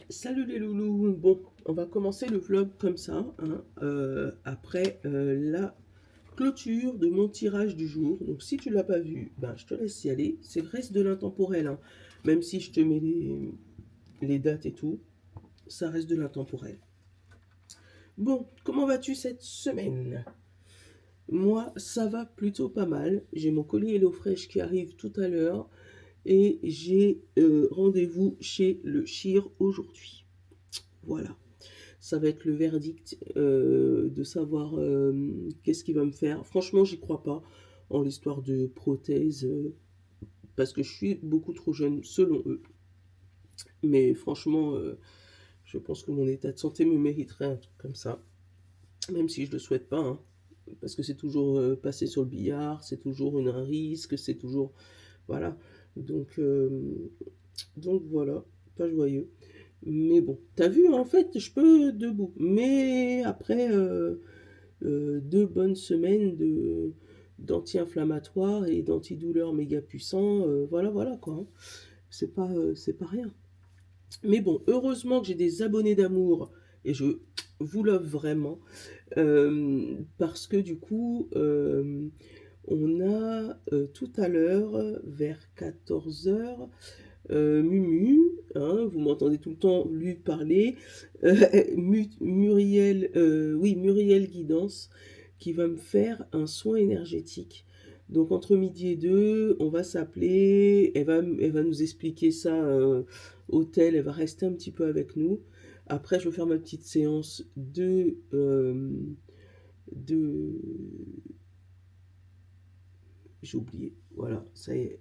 Salut les loulous. Bon, on va commencer le vlog comme ça, hein, après la clôture de mon tirage du jour. Donc si tu l'as pas vu, ben, je te laisse y aller. C'est reste de l'intemporel, hein. Même si je te mets les dates et tout, ça reste de l'intemporel. Bon, comment vas-tu cette semaine? Moi, ça va plutôt pas mal. J'ai mon colis HelloFresh qui arrive tout à l'heure et j'ai rendez-vous chez le Chir aujourd'hui. Voilà. Ça va être le verdict de savoir qu'est-ce qu'il va me faire. Franchement, j'y crois pas en l'histoire de prothèse parce que je suis beaucoup trop jeune selon eux. Mais franchement, je pense que mon état de santé me mériterait un truc comme ça, même si je le souhaite pas, hein, parce que c'est toujours passer sur le billard, c'est toujours un risque, c'est toujours voilà. Donc donc voilà, pas joyeux. Mais bon, t'as vu, en fait, je peux debout. Mais après 2 bonnes semaines d'anti-inflammatoires et d'antidouleurs méga puissants, voilà, voilà quoi, hein. C'est pas rien. Mais bon, heureusement que j'ai des abonnés d'amour et je vous love vraiment parce que du coup, on a tout à l'heure vers 14 h Mumu, hein, vous m'entendez tout le temps lui parler, Muriel, oui, Muriel Guidance, qui va me faire un soin énergétique. Donc entre midi et deux, on va s'appeler, elle va nous expliquer ça au tel, elle va rester un petit peu avec nous. Après, je vais faire ma petite séance de... J'ai oublié, voilà, ça y est,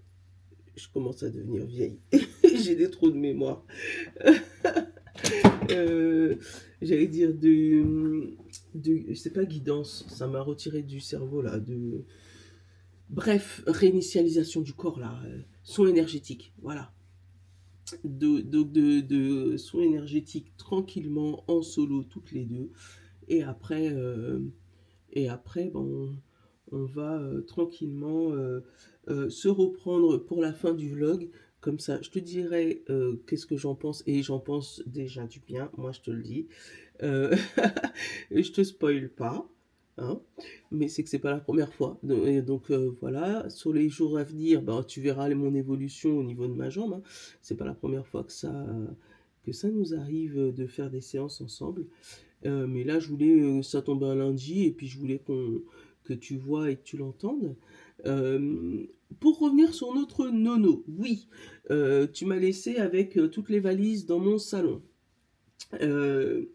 je commence à devenir vieille. J'ai des trous de mémoire. Euh, J'allais dire c'est pas guidance, ça m'a retiré du cerveau là, bref, réinitialisation du corps là, soins énergétiques, voilà. De soins énergétiques tranquillement en solo toutes les deux, et après bon, on va tranquillement se reprendre pour la fin du vlog. Comme ça, je te dirai qu'est-ce que j'en pense, et j'en pense déjà du bien, moi je te le dis. Euh, je te spoil pas, hein, mais c'est que c'est pas la première fois. Donc, voilà, sur les jours à venir, ben, tu verras mon évolution au niveau de ma jambe, hein. C'est pas la première fois que ça nous arrive de faire des séances ensemble. Mais là, je voulais, ça tombe un lundi, et puis je voulais que tu vois et que tu l'entendes. Euh, pour revenir sur notre nono, oui, tu m'as laissé avec toutes les valises dans mon salon. Euh,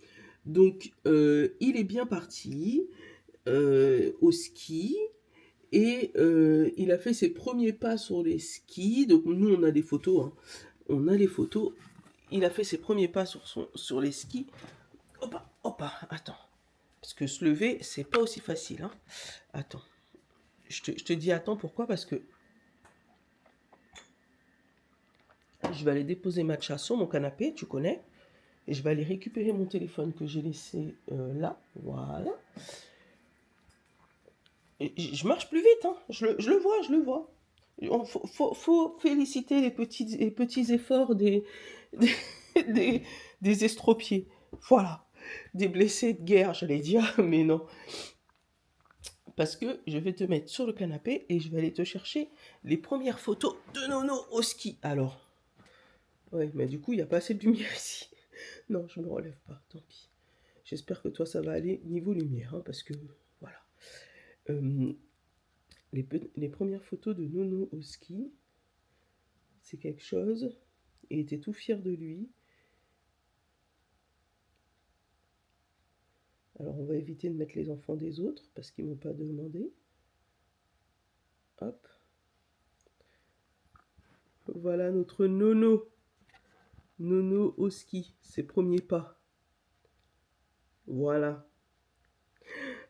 donc, il est bien parti au ski, et il a fait ses premiers pas sur les skis. Donc, nous, on a des photos, hein. On a les photos. Il a fait ses premiers pas sur les skis. Hop, hop, attends. Parce que se lever, c'est pas aussi facile, hein. Attends. Je te dis attends, pourquoi? Parce que je vais aller déposer ma chasse sur mon canapé, tu connais. Et je vais aller récupérer mon téléphone que j'ai laissé là. Voilà. Et je marche plus vite, hein. Je le vois, je le vois. Faut féliciter les petits efforts des, des, des estropiés. Voilà. Des blessés de guerre, j'allais dire, mais non. Parce que je vais te mettre sur le canapé et je vais aller te chercher les premières photos de Nono au ski. Alors, ouais, mais du coup, il n'y a pas assez de lumière ici. Non, je ne me relève pas, tant pis. J'espère que toi, ça va aller niveau lumière, hein, parce que, voilà. Euh, les premières photos de Nono au ski, c'est quelque chose. Il était tout fier de lui. Alors, on va éviter de mettre les enfants des autres, parce qu'ils m'ont pas demandé. Hop. Voilà notre Nono. Nono au ski, ses premiers pas. Voilà.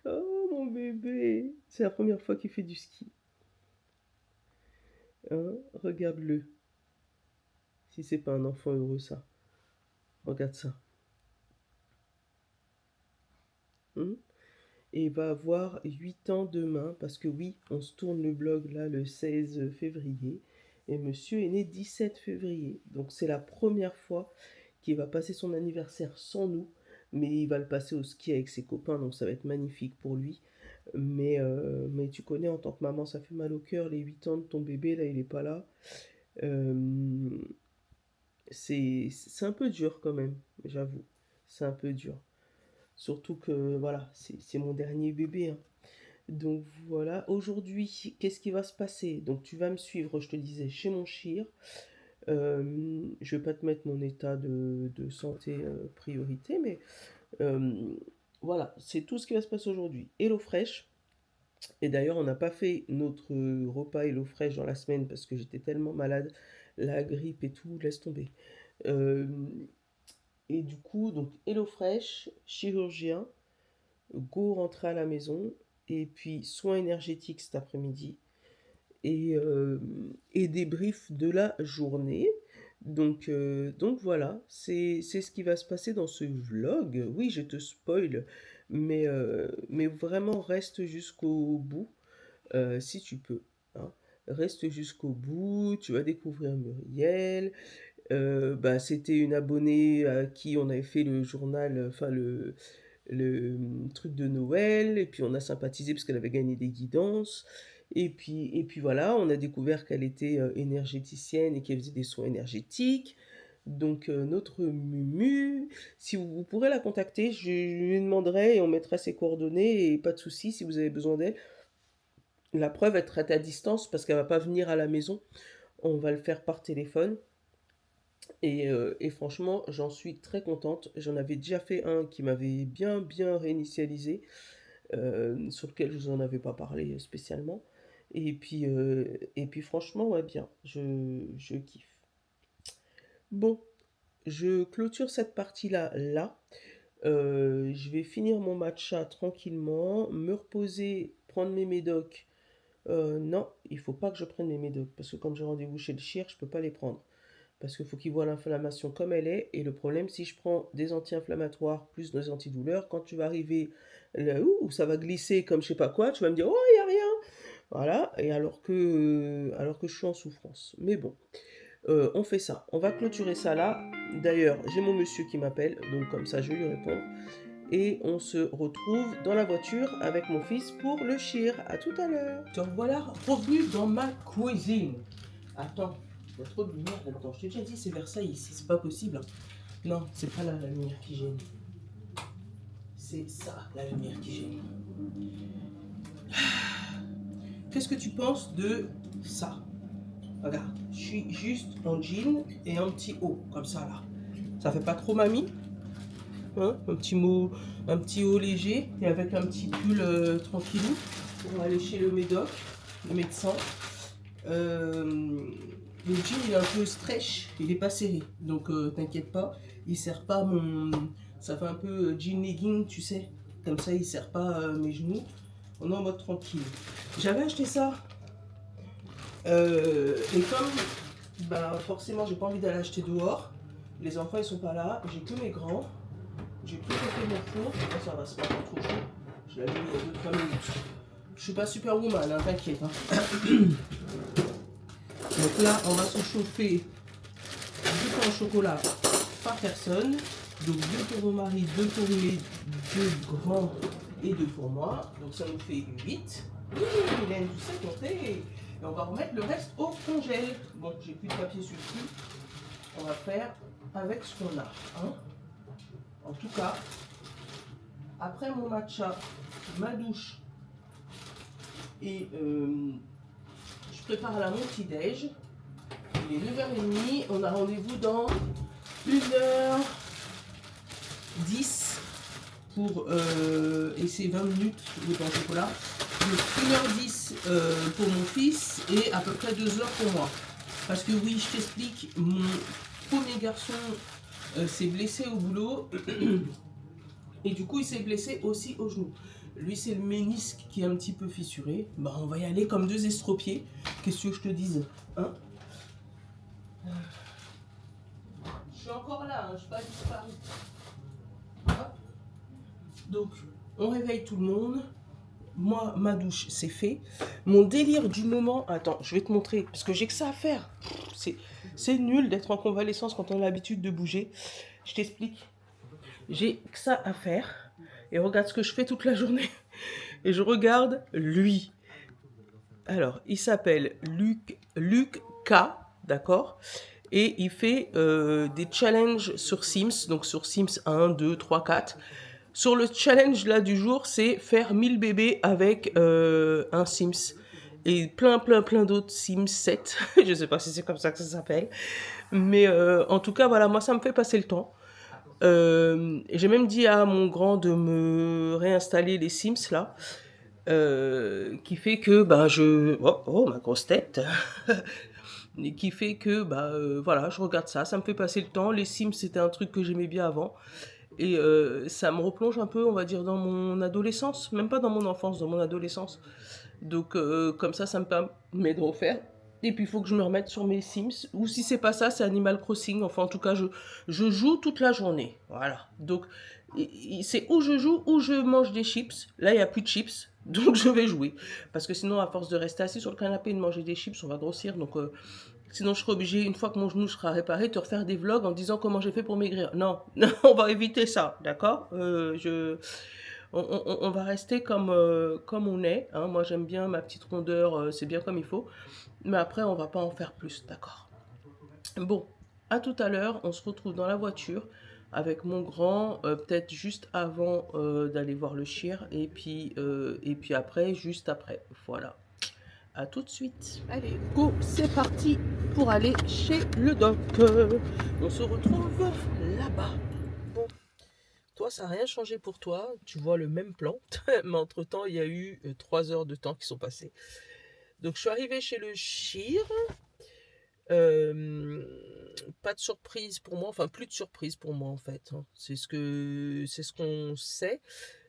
Oh, mon bébé. C'est la première fois qu'il fait du ski. Hein, regarde-le. Si c'est pas un enfant heureux, ça. Regarde ça. Hein. Et il va avoir 8 ans demain, parce que oui, on se tourne le blog là le 16 février. Et monsieur est né 17 février. Donc c'est la première fois qui va passer son anniversaire sans nous, mais il va le passer au ski avec ses copains, donc ça va être magnifique pour lui. Mais tu connais, en tant que maman, ça fait mal au cœur, les 8 ans de ton bébé, là, il est pas là. Euh, c'est un peu dur quand même, j'avoue. C'est un peu dur. Surtout que, voilà, c'est mon dernier bébé, hein. Donc voilà, aujourd'hui, qu'est-ce qui va se passer? Donc tu vas me suivre, je te disais, chez mon chir. Je vais pas te mettre mon état de santé priorité, mais euh, voilà, c'est tout ce qui va se passer aujourd'hui. Hello Fresh. Et d'ailleurs, on n'a pas fait notre repas Hello Fresh dans la semaine parce que j'étais tellement malade, la grippe et tout, laisse tomber. Euh, et du coup, donc Hello Fresh, chirurgien, go rentrer à la maison, et puis soins énergétiques cet après-midi, et débrief de la journée. Donc voilà, c'est ce qui va se passer dans ce vlog. Oui, je te spoil, mais vraiment reste jusqu'au bout, si tu peux, hein. Reste jusqu'au bout, tu vas découvrir Muriel. Bah, c'était une abonnée à qui on avait fait le journal, enfin le truc de Noël, et puis on a sympathisé parce qu'elle avait gagné des guidances. Et puis voilà, on a découvert qu'elle était énergéticienne et qu'elle faisait des soins énergétiques. Donc notre Mumu, si vous pourrez la contacter, je lui demanderai et on mettra ses coordonnées, et pas de souci si vous avez besoin d'elle. La preuve, elle traite à distance parce qu'elle va pas venir à la maison. On va le faire par téléphone. Et franchement, j'en suis très contente. J'en avais déjà fait un qui m'avait bien réinitialisé, sur lequel je vous en avais pas parlé spécialement. Et puis franchement, ouais, bien, je kiffe. Bon, je clôture cette partie-là là. Je vais finir mon matcha tranquillement, me reposer, prendre mes médocs. Non, il faut pas que je prenne mes médocs parce que comme j'ai rendez-vous chez le chir, je peux pas les prendre. Parce qu'il faut qu'il voit l'inflammation comme elle est. Et le problème, si je prends des anti-inflammatoires plus des antidouleurs, quand tu vas arriver là où ça va glisser comme je sais pas quoi, tu vas me dire, oh, il n'y a rien. Voilà, et alors que je suis en souffrance. Mais bon, on fait ça. On va clôturer ça là. D'ailleurs, j'ai mon monsieur qui m'appelle, donc comme ça, je vais lui répondre. Et on se retrouve dans la voiture avec mon fils pour le chir. À tout à l'heure. Te voilà revenu dans ma cuisine. Attends, il y a trop de lumière là-dedans. Je t'ai déjà dit, c'est Versailles ici, c'est pas possible, hein. Non, c'est pas là la lumière qui gêne. C'est ça, la lumière qui gêne. Qu'est-ce que tu penses de ça? Regarde, je suis juste en jean et un petit haut, comme ça là. Ça fait pas trop mamie, hein? Un petit haut léger et avec un petit pull tranquillou pour aller chez le médoc, le médecin. Le jean il est un peu stretch, il est pas serré, donc t'inquiète pas, il sert pas mon... Ça fait un peu jean legging, tu sais, comme ça il sert pas mes genoux. On est en mode tranquille. J'avais acheté ça, et comme bah, forcément j'ai pas envie d'aller acheter dehors, les enfants ils sont pas là, j'ai que mes grands, j'ai tout fait mon four. Oh, ça va, c'est pas trop chaud, je l'ai mis il y a 2-3 minutes. Je suis pas superwoman, hein, t'inquiète, hein. Donc là, on va se chauffer du pain au chocolat par personne. Donc 2 pour mon mari, 2 pour les 2 grands et 2 pour moi. Donc ça nous fait 8. Oui, Hélène, tu sais compter. Et on va remettre le reste au congèle. Bon, j'ai plus de papier sur le cul. On va faire avec ce qu'on a, hein. En tout cas, après mon matcha, ma douche et je prépare la mon petit-déj. Il est 9h30, on a rendez-vous dans 1h10 pour, et c'est 20 minutes de pain au chocolat. Donc 1h10 pour mon fils et à peu près 2 heures pour moi. Parce que oui, je t'explique, mon premier garçon s'est blessé au boulot et du coup il s'est blessé aussi au genou. Lui c'est le ménisque qui est un petit peu fissuré. Bah on va y aller comme 2 estropiés. Qu'est-ce que je te dise, hein? Je suis encore là, hein, je ne suis pas disparu. Hop. Donc, on réveille tout le monde. Moi, ma douche, c'est fait. Mon délire du moment... Attends, je vais te montrer, parce que j'ai que ça à faire. C'est nul d'être en convalescence quand on a l'habitude de bouger. Je t'explique. J'ai que ça à faire. Et regarde ce que je fais toute la journée. Et je regarde lui. Alors, il s'appelle Luc K, d'accord? Et il fait des challenges sur Sims. Donc sur Sims 1, 2, 3, 4. Sur le challenge là du jour, c'est faire 1000 bébés avec un Sims. Et plein d'autres Sims 7. Je sais pas si c'est comme ça que ça s'appelle. Mais en tout cas, voilà, moi ça me fait passer le temps. J'ai même dit à mon grand de me réinstaller les Sims là. Qui fait que bah oh ma grosse tête. Et qui fait que bah voilà, je regarde ça, ça me fait passer le temps. Les Sims c'était un truc que j'aimais bien avant. Et ça me replonge un peu, on va dire, dans mon adolescence, même pas dans mon enfance, dans mon adolescence. Donc comme ça me permet de refaire. Et puis il faut que je me remette sur mes Sims. Ou si c'est pas ça, c'est Animal Crossing. Enfin en tout cas, je joue toute la journée. Voilà. Donc c'est où je joue, où je mange des chips. Là, il n'y a plus de chips. Donc je vais jouer. Parce que sinon, à force de rester assis sur le canapé et de manger des chips, on va grossir. Donc sinon, je serai obligée, une fois que mon genou sera réparé, de refaire des vlogs en disant comment j'ai fait pour maigrir. Non, non, on va éviter ça, d'accord? On va rester comme on est. Hein. Moi, j'aime bien ma petite rondeur, c'est bien comme il faut. Mais après, on va pas en faire plus, d'accord? Bon, à tout à l'heure. On se retrouve dans la voiture avec mon grand, peut-être juste avant d'aller voir le chien. Et puis après, juste après. Voilà. À tout de suite. Allez, go, c'est parti pour aller chez le doc. On se retrouve là-bas. Bon, toi, ça n'a rien changé pour toi. Tu vois le même plan. Mais entre-temps, il y a eu 3 heures de temps qui sont passées. Donc, je suis arrivée chez le chir. Pas de surprise pour moi. Enfin, plus de surprise pour moi, en fait. Hein. C'est ce qu'on sait.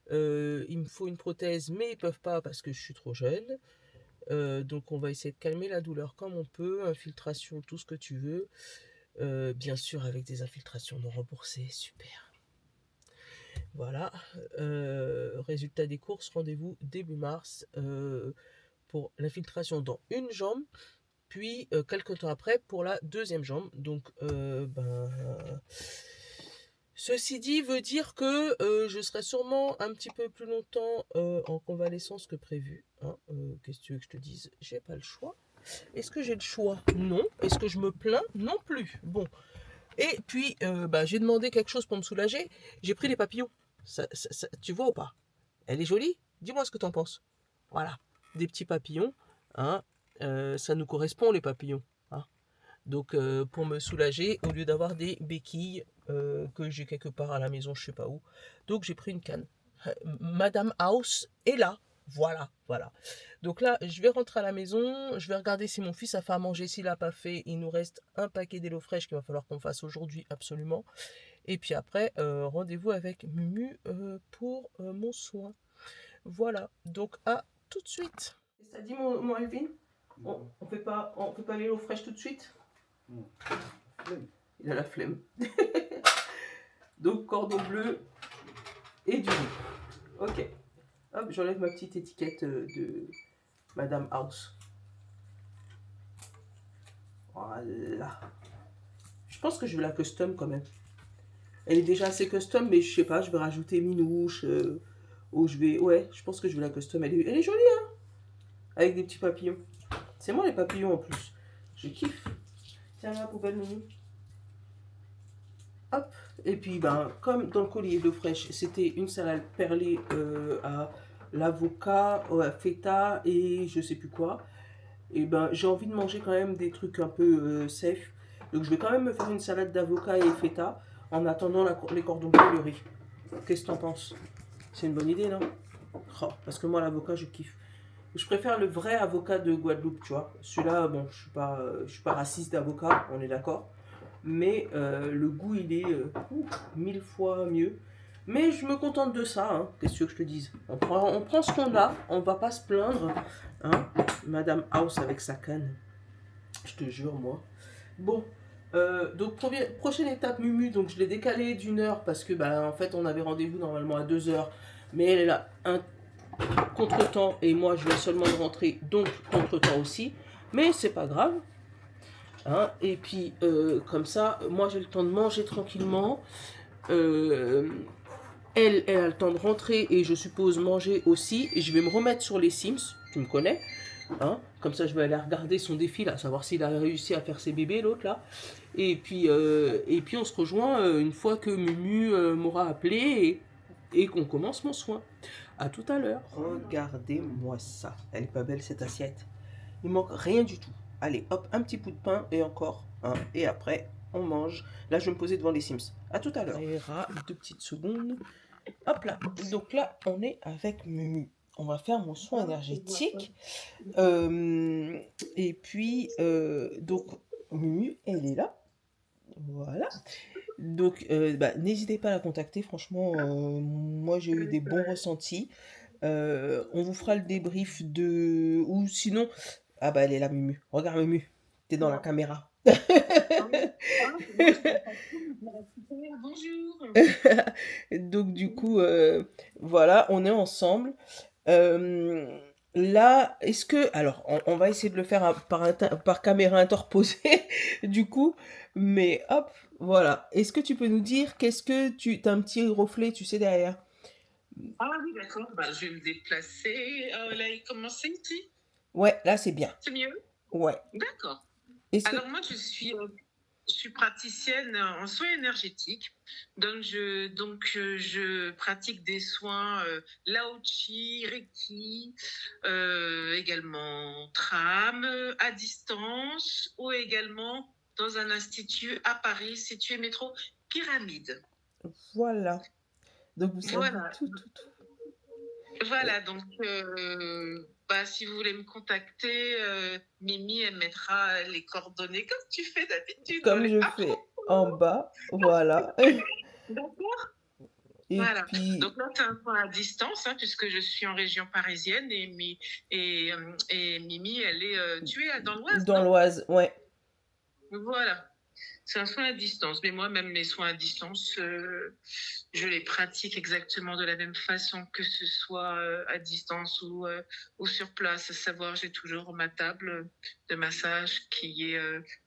Il me faut une prothèse, mais ils peuvent pas parce que je suis trop jeune. Donc on va essayer de calmer la douleur comme on peut, infiltration, tout ce que tu veux. Bien sûr avec des infiltrations non remboursées, super. Voilà. Résultat des courses, rendez-vous début mars pour l'infiltration dans une jambe, puis quelques temps après pour la deuxième jambe. Donc ceci dit veut dire que je serai sûrement un petit peu plus longtemps en convalescence que prévu. Hein. Qu'est-ce que tu veux que je te dise? J'ai pas le choix. Est-ce que j'ai le choix? Non. Est-ce que je me plains? Non plus. Bon. Et puis, j'ai demandé quelque chose pour me soulager. J'ai pris les papillons. Tu vois ou pas? Elle est jolie? Dis-moi ce que tu en penses. Voilà. Des petits papillons. Hein. Ça nous correspond, les papillons. Hein. Donc, pour me soulager, au lieu d'avoir des béquilles que j'ai quelque part à la maison, je sais pas où. Donc, j'ai pris une canne. Madame House est là. Voilà. Donc là, je vais rentrer à la maison. Je vais regarder si mon fils a fait à manger. S'il n'a pas fait, il nous reste un paquet d'Hello Fresh qu'il va falloir qu'on fasse aujourd'hui, absolument. Et puis après, rendez-vous avec Mumu pour mon soin. Voilà. Donc, à tout de suite. Ça dit, mon Alvin? On fait pas l'Hello Fresh tout de suite? Il a la flemme. Donc, cordon bleu et du riz. Ok. Hop, j'enlève ma petite étiquette de Madame House. Voilà. Je pense que je vais la custom quand même. Elle est déjà assez custom, mais je sais pas, je vais rajouter minouche. Ou je vais... Ouais, je pense que je vais la custom. Elle est jolie, hein? Avec des petits papillons. C'est moi les papillons en plus. Je kiffe. Tiens, la poubelle, Mimi. Hop. Et puis, comme dans le collier d'eau fraîche, c'était une salade perlée à l'avocat, à feta et je sais plus quoi. Et j'ai envie de manger quand même des trucs un peu safe. Donc je vais quand même me faire une salade d'avocat et feta en attendant les cordons bleus et le riz. Qu'est-ce que t'en penses? C'est une bonne idée, non? Oh, parce que moi l'avocat je kiffe. Je préfère le vrai avocat de Guadeloupe, tu vois. Celui-là, bon, je suis pas raciste d'avocat, on est d'accord. Mais le goût il est 1000 fois mieux. Mais je me contente de ça, hein. Qu'est-ce que tu veux que je te dise? On prend ce qu'on a, on va pas se plaindre. Hein. Madame House avec sa canne. Je te jure, moi. Bon, donc prochaine étape Mumu, donc je l'ai décalé d'une heure parce que en fait on avait rendez-vous normalement à 2 heures. Mais elle est là, un contre-temps et moi je viens seulement de rentrer, donc contre-temps aussi. Mais c'est pas grave. Hein. Et puis, comme ça, moi j'ai le temps de manger tranquillement. Euh, elle a le temps de rentrer et je suppose manger aussi. Et je vais me remettre sur les Sims, tu me connais. Hein. Comme ça, je vais aller regarder son défi, là, savoir s'il a réussi à faire ses bébés, l'autre, là. Et puis, on se rejoint une fois que Mumu m'aura appelé et qu'on commence mon soin. À tout à l'heure. Regardez-moi ça. Elle est pas belle, cette assiette. Il manque rien du tout. Allez, hop, un petit bout de pain et encore un. Et après, on mange. Là, je vais me poser devant les Sims. À tout à l'heure. Ça ira 2 petites secondes. Hop là. Donc là, on est avec Mumu. On va faire mon soin énergétique. Et puis, donc, Mumu, elle est là. Voilà. Donc, n'hésitez pas à la contacter. Franchement, moi, j'ai eu des bons ressentis. On vous fera le débrief de... Ou sinon... Ah bah, elle est là, Mumu. Regarde, Mumu. T'es dans la caméra. Bonjour. Donc, du coup, voilà, on est ensemble. Euh, Là, est-ce que... Alors, on va essayer de le faire par caméra interposée, du coup. Mais hop, voilà. Est-ce que tu peux nous dire qu'est-ce que tu... T'as un petit reflet, tu sais, derrière? Ah oui, d'accord. Bah, je vais me déplacer. Là, il commence ici. Ouais, là, c'est bien. C'est mieux? Ouais. D'accord. Est-ce que... Alors moi, je suis praticienne en soins énergétiques. Je pratique des soins Lao Chi, Reiki, également Tram, à distance, ou également dans un institut à Paris, situé métro Pyramide. Voilà. Donc, vous savez Voilà. tout. Voilà, donc si vous voulez me contacter, Mimi, elle mettra les coordonnées comme tu fais d'habitude. Comme je fais en bas, voilà. D'accord. Et Voilà. puis, Donc là, c'est un point à distance, hein, puisque je suis en région parisienne et Mimi, elle est, tu es dans l'Oise, dans non? l'Oise, ouais. Voilà. C'est un soin à distance. Mais moi, même les soins à distance, je les pratique exactement de la même façon, que ce soit à distance ou sur place. À savoir, j'ai toujours ma table de massage qui est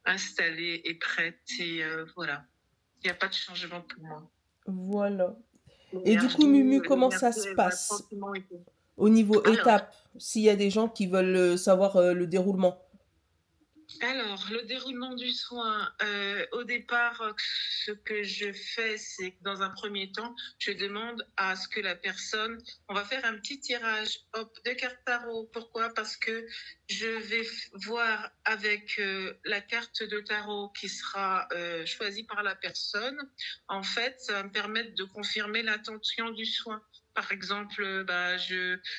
installée et prête. Et voilà. Il n'y a pas de changement pour moi. Voilà. Et du coup, L'énergie, Mumu, comment ça l'énergie, se elle va passe tranquillement et tout. au niveau Alors, étape, s'il y a des gens qui veulent savoir le déroulement? Alors, le déroulement du soin, au départ, ce que je fais, c'est que dans un premier temps, je demande à ce que la personne, on va faire un petit tirage hop, de cartes tarot. Pourquoi? Parce que je vais voir avec la carte de tarot qui sera choisie par la personne. En fait, ça va me permettre de confirmer l'intention du soin. Par exemple,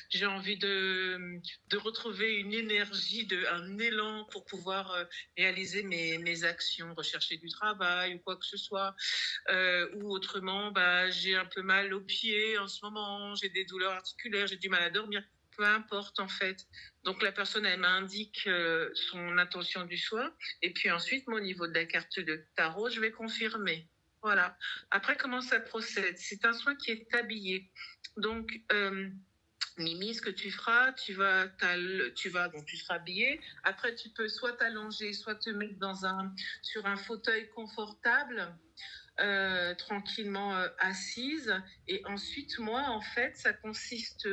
j'ai envie de retrouver une énergie, un élan pour pouvoir réaliser mes actions, rechercher du travail ou quoi que ce soit. Ou autrement, j'ai un peu mal aux pieds en ce moment, j'ai des douleurs articulaires, j'ai du mal à dormir. Peu importe en fait. Donc la personne, elle m'indique son intention du soin. Et puis ensuite, moi, au niveau de la carte de tarot, je vais confirmer. Voilà. Après, comment ça procède? C'est un soin qui est habillé. Donc, Mimi, ce que tu feras, donc tu seras habillée. Après, tu peux soit t'allonger, soit te mettre sur un fauteuil confortable, tranquillement assise. Et ensuite, moi, en fait, ça consiste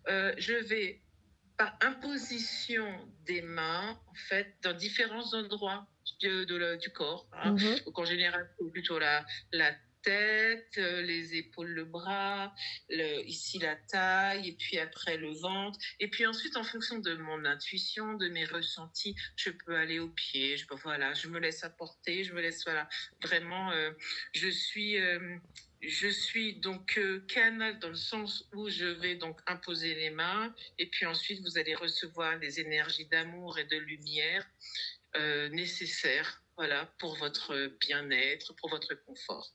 je vais par imposition des mains, en fait, dans différents endroits du corps. Hein. Mhm. Donc, en général, c'est plutôt la tête, les épaules, le bras, ici la taille, et puis après le ventre. Et puis ensuite, en fonction de mon intuition, de mes ressentis, je peux aller aux pieds. Voilà, je me laisse apporter, je me laisse, voilà, vraiment, je suis donc canal dans le sens où je vais donc imposer les mains et puis ensuite vous allez recevoir les énergies d'amour et de lumière nécessaires, voilà, pour votre bien-être, pour votre confort.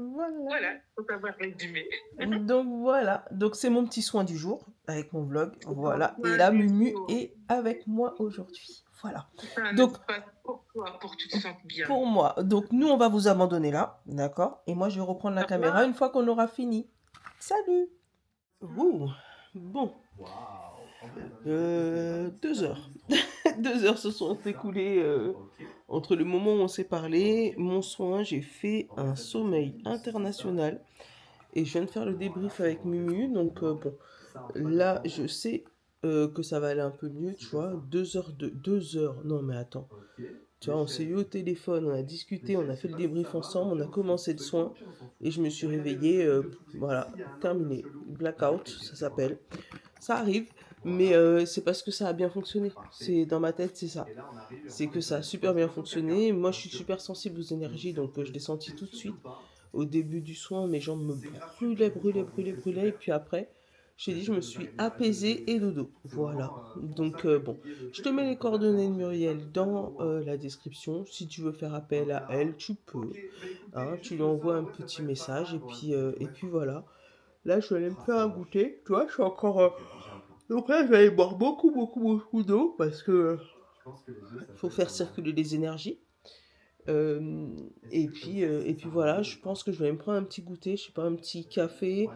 Voilà. Voilà, faut avoir résumé. Donc voilà. Donc c'est mon petit soin du jour avec mon vlog. Voilà. Et Soin là, du Mumu jour. est avec moi aujourd'hui. Voilà. C'est un Donc espace pour toi, pour que tu te sentes bien. pour moi, donc nous on va vous abandonner là, d'accord? Et moi je vais reprendre la Au caméra revoir. une fois qu'on aura fini. Salut! Ouh, bon. 2 heures. 2 heures se sont écoulées entre le moment où on s'est parlé, mon soin, j'ai fait un sommeil international et je viens de faire le débrief avec Mumu, donc bon, là je sais que ça va aller un peu mieux, tu vois, 2 heures de 2 heures, non mais attends, tu vois, on s'est eu au téléphone, on a discuté, on a fait le débrief ensemble, on a commencé le soin et je me suis réveillée, voilà, terminé, blackout, ça s'appelle. Ça arrive, mais c'est parce que ça a bien fonctionné. C'est dans ma tête, c'est ça. C'est que ça a super bien fonctionné. Moi, je suis super sensible aux énergies, donc je l'ai senti tout de suite. Au début du soin, mes jambes me brûlaient, brûlaient, brûlaient, brûlaient. Et puis après, j'ai dit, je me suis apaisée et dodo. Voilà. Donc bon, je te mets les coordonnées de Muriel dans la description. Si tu veux faire appel à elle, tu peux. Hein, tu lui envoies un petit message et puis voilà. Là, je vais aller me faire un goûter. Tu vois, je suis encore. Donc là, je vais aller boire beaucoup, beaucoup, beaucoup d'eau parce que faut faire circuler les énergies. Et puis voilà, je pense que je vais aller me prendre un petit goûter, je sais pas, un petit café.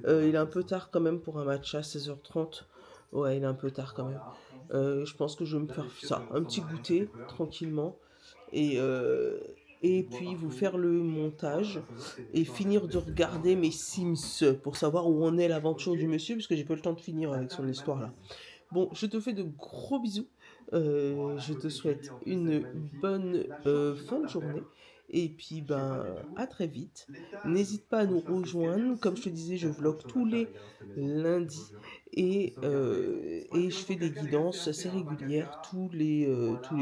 Il est un peu tard quand même pour un match à 16h30. Ouais, il est un peu tard quand même. Je pense que je vais me faire ça, un petit goûter tranquillement. Et, euh, et puis vous faire le montage et finir de regarder mes Sims pour savoir où en est l'aventure du monsieur, puisque j'ai pas eu le temps de finir avec son histoire là. Bon, je te fais de gros bisous. Je te souhaite une bonne fin de journée. Et puis, ben, à très vite. N'hésite pas à nous rejoindre. Comme je te disais, je vlog tous les lundis. Et je fais des guidances assez régulières tous les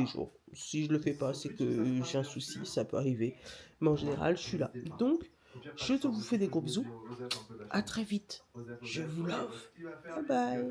jours. Si je le fais pas, c'est que j'ai un souci, ça peut arriver. Mais en général, je suis là. Donc, je te vous fais des gros bisous. À très vite. Je vous love. Bye bye.